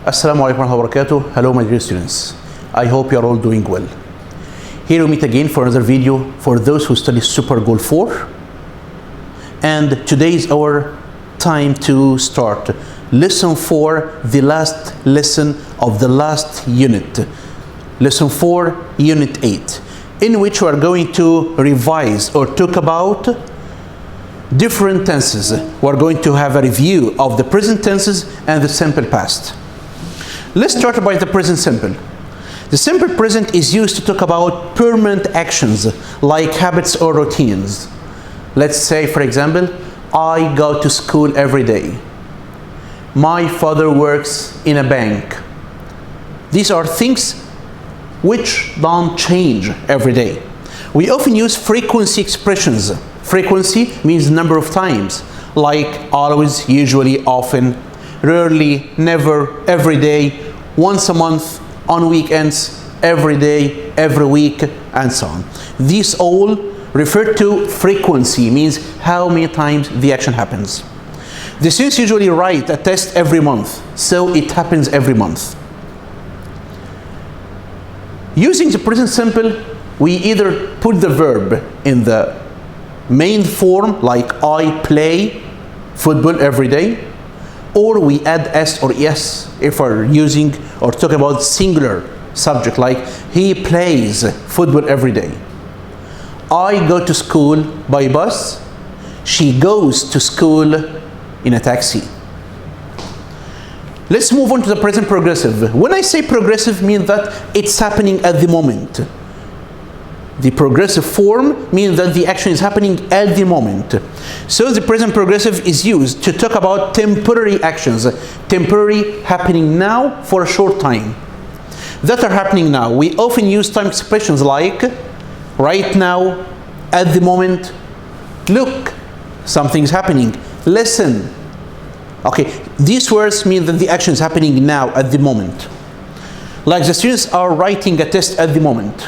Assalamu alaikum wa rahmatullahi wa barakatuh. Hello my dear students. I hope you are all doing well. Here we meet again for another video for those who study Super Goal 4. And today is our time to start lesson 4, the last lesson of the last unit. Lesson 4, unit 8, in which we are going to revise or talk about different tenses. We are going to have a review of the present tenses and the simple past. Let's start by the present simple. The simple present is used to talk about permanent actions like habits or routines. Let's say, for example, I go to school every day. My father works in a bank. These are things which don't change every day. We often use frequency expressions. Frequency means number of times, like always, usually, often, rarely, never, every day, once a month, on weekends, every day, every week, and so on. These all refer to frequency, means how many times the action happens. The students usually write a test every month, so it happens every month. Using the present simple, we either put the verb in the main form, like I play football every day, or we add s or es if we're using or talking about singular subject, like he plays football every day. I go to school by bus. She goes to school in a taxi. Let's move on to the present progressive. When I say progressive, means that it's happening at the moment. The progressive form means that the action is happening at the moment. So the present progressive is used to talk about temporary actions, temporary happening now for a short time, that are happening now. We often use time expressions like right now, at the moment, look, something's happening, listen. Okay, these words mean that the action is happening now at the moment. Like the students are writing a test at the moment.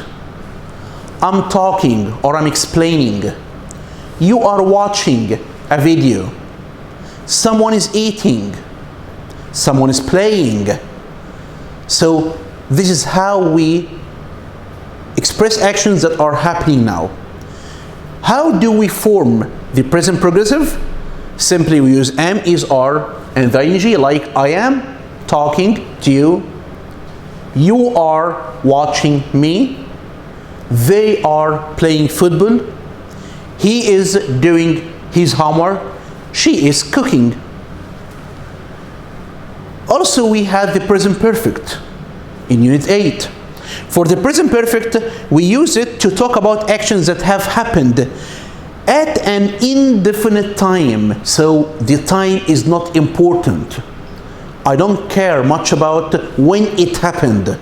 I'm talking or I'm explaining. You are watching a video. Someone is eating. Someone is playing. So this is how we express actions that are happening now. How do we form the present progressive? Simply we use am, is, are, and the ing, like I am talking to you. You are watching me. They are playing football. He is doing his homework. She is cooking. Also, we have the present perfect in Unit 8. For the present perfect, we use it to talk about actions that have happened at an indefinite time. So the time is not important. I don't care much about when it happened,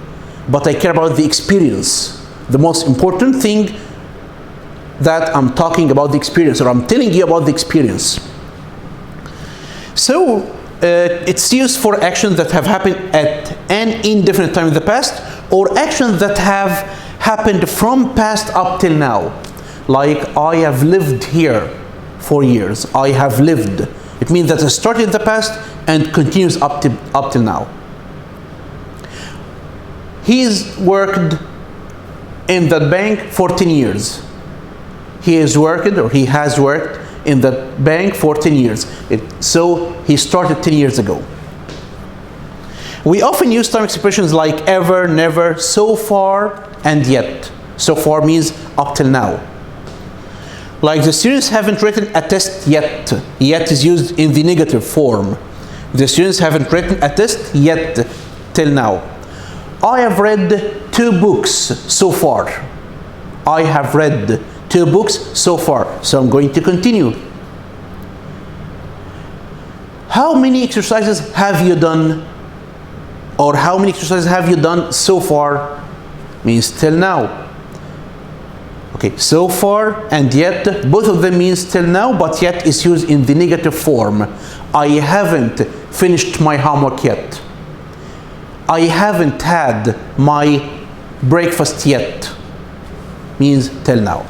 but I care about the experience. The most important thing that I'm talking about the experience, or I'm telling you about the experience. So it's used for actions that have happened at an indefinite time in the past, or actions that have happened from past up till now. Like I have lived here for years. I have lived. It means that it started in the past and continues up till now. He's worked in that bank for 10 years. He has worked in that bank for 10 years. So he started 10 years ago. We often use time expressions like ever, never, so far, and yet. So far means up till now. Like the students haven't written a test yet. Yet is used in the negative form. The students haven't written a test yet till now. I have read 2 books so far. I have read 2 books so far. So I'm going to continue. How many exercises have you done? Or how many exercises have you done so far? Means till now. Okay, so far and yet, both of them means till now, but yet is used in the negative form. I haven't finished my homework yet. I haven't had my breakfast yet. Means till now.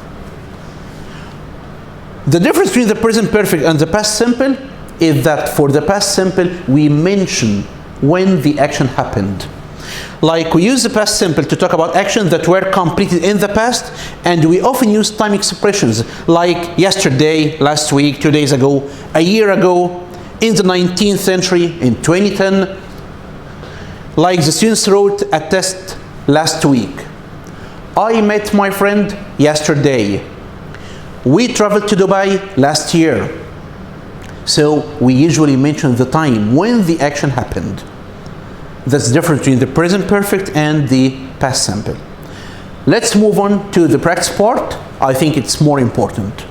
The difference between the present perfect and the past simple is that for the past simple we mention when the action happened. Like we use the past simple to talk about actions that were completed in the past, and we often use time expressions like yesterday, last week, 2 days ago, a year ago, in the 19th century, in 2010. Like the students wrote a test last week. I met my friend yesterday. We traveled to Dubai last year. So we usually mention the time when the action happened. That's the difference between the present perfect and the past simple. Let's move on to the practice part. I think it's more important.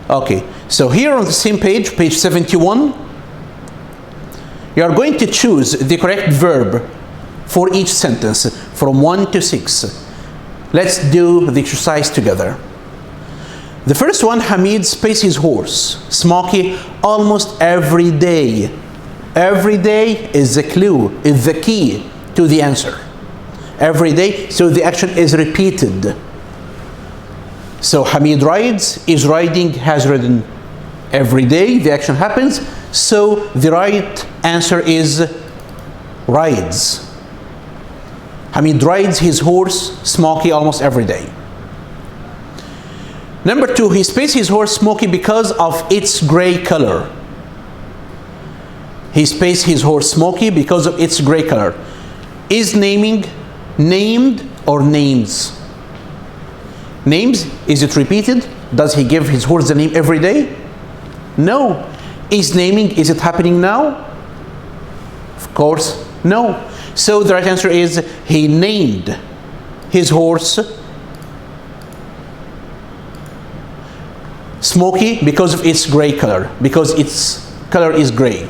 Okay, so here on the same page, page 71, you are going to choose the correct verb for each sentence from 1 to 6. Let's do the exercise together. The first one, Hamid space his horse, Smokey, almost every day. Every day is the clue, is the key to the answer. Every day, so the action is repeated. So Hamid rides, is riding, has ridden. Every day the action happens, so the right answer is rides. Hamid rides his horse, Smokey, almost every day. Number 2, he spaced his horse Smokey because of its gray color. He spaced his horse Smokey because of its gray color. Is naming named or names? Names, is it repeated? Does he give his horse the name every day? No. Is naming, is it happening now? Of course, no. So the right answer is he named his horse Smokey because of its gray color, because its color is gray.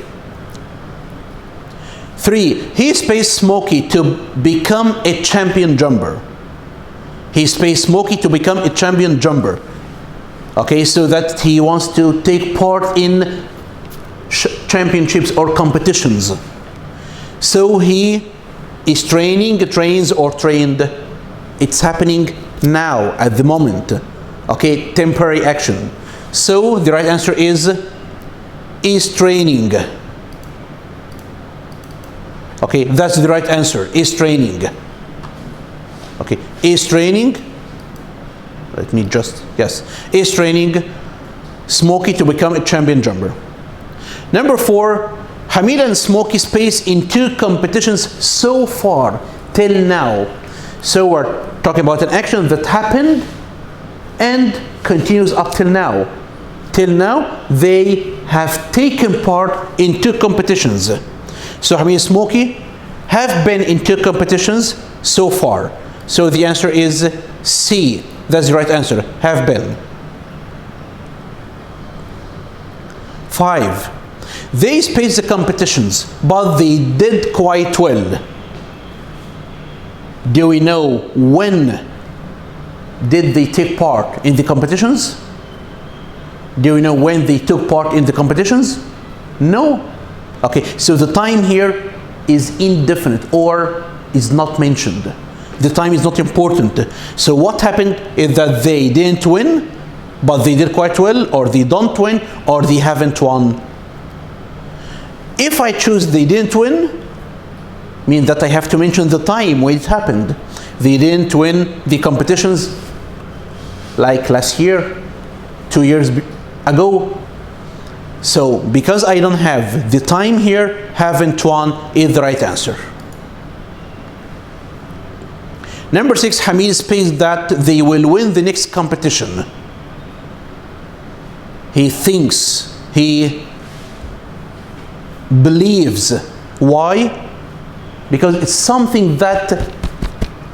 3, he spaced Smokey to become a champion jumper. He spaced Smokey to become a champion jumper. Okay, so that he wants to take part in championships or competitions. So he is trains or trained. It's happening now, at the moment. Okay, temporary action. So the right answer is training. Okay, that's the right answer, is training. Okay, is training. Let me just, yes, is training Smokey to become a champion jumper. Number 4, Hamid and Smokey spaced in 2 competitions so far, till now. So we're talking about an action that happened and continues up till now. Till now, they have taken part in 2 competitions. So Hamid and Smokey have been in 2 competitions so far. So the answer is C. That's the right answer, have been. 5, they spaced the competitions, but they did quite well. Do we know when did they take part in the competitions? Do we know when they took part in the competitions? No. Okay, so the time here is indefinite or is not mentioned. The time is not important. So what happened is that they didn't win, but they did quite well, or they don't win, or they haven't won. If I choose they didn't win, means that I have to mention the time when it happened. They didn't win the competitions like last year, 2 years ago. So because I don't have the time here, haven't won is the right answer. Number 6, Hamid spaced that they will win the next competition. He thinks, he believes. Why? Because it's something that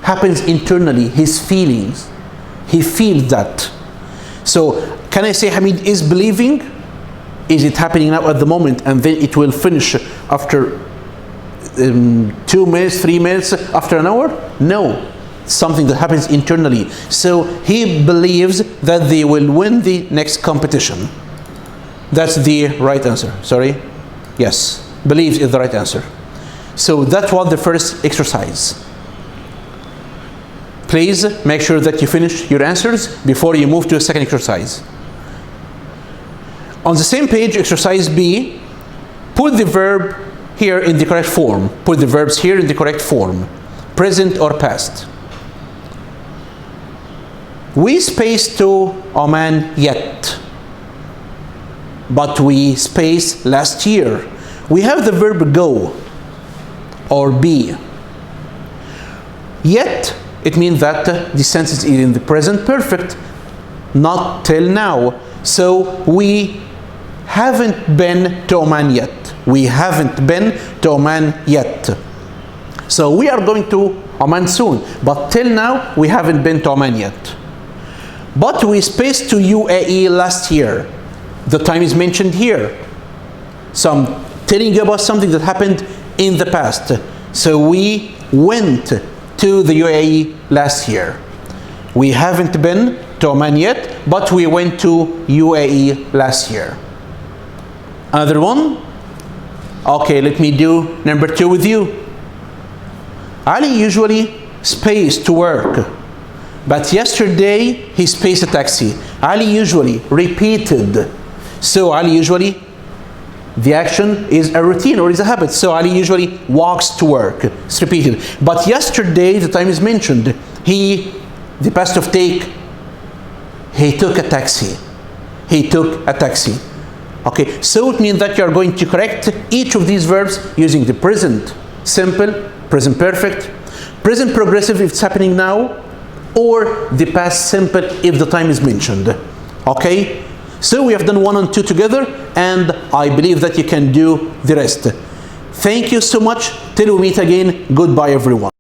happens internally, his feelings. He feels that. So can I say Hamid is believing? Is it happening now at the moment and then it will finish after 2 minutes, 3 minutes, after an hour? No. Something that happens internally. So he believes that they will win the next competition. That's the right answer. Sorry? Yes. Believes is the right answer. So that was the first exercise. Please make sure that you finish your answers before you move to a second exercise. On the same page, exercise B, put the verb here in the correct form. Put the verbs here in the correct form, present or past. We space to Oman yet, but we space last year. We have the verb go or be. Yet, it means that the sentence is in the present perfect, not till now. So we haven't been to Oman yet. We haven't been to Oman yet. So we are going to Oman soon, but till now we haven't been to Oman yet. But we spaced to UAE last year. The time is mentioned here. So I'm telling you about something that happened in the past. So we went to the UAE last year. We haven't been to Oman yet, but we went to UAE last year. Another one? Okay, let me do number 2 with you. Ali usually spaces to work, but yesterday he spaced a taxi. Ali usually repeated. So Ali usually, the action is a routine or is a habit. So Ali usually walks to work. It's repeated. But yesterday, the time is mentioned. The past of take, he took a taxi. He took a taxi. Okay, so it means that you are going to correct each of these verbs using the present simple, present perfect, present progressive if it's happening now, or the past simple if the time is mentioned. Okay, so we have done 1 and 2 together, and I believe that you can do the rest. Thank you so much. Till we meet again, goodbye everyone.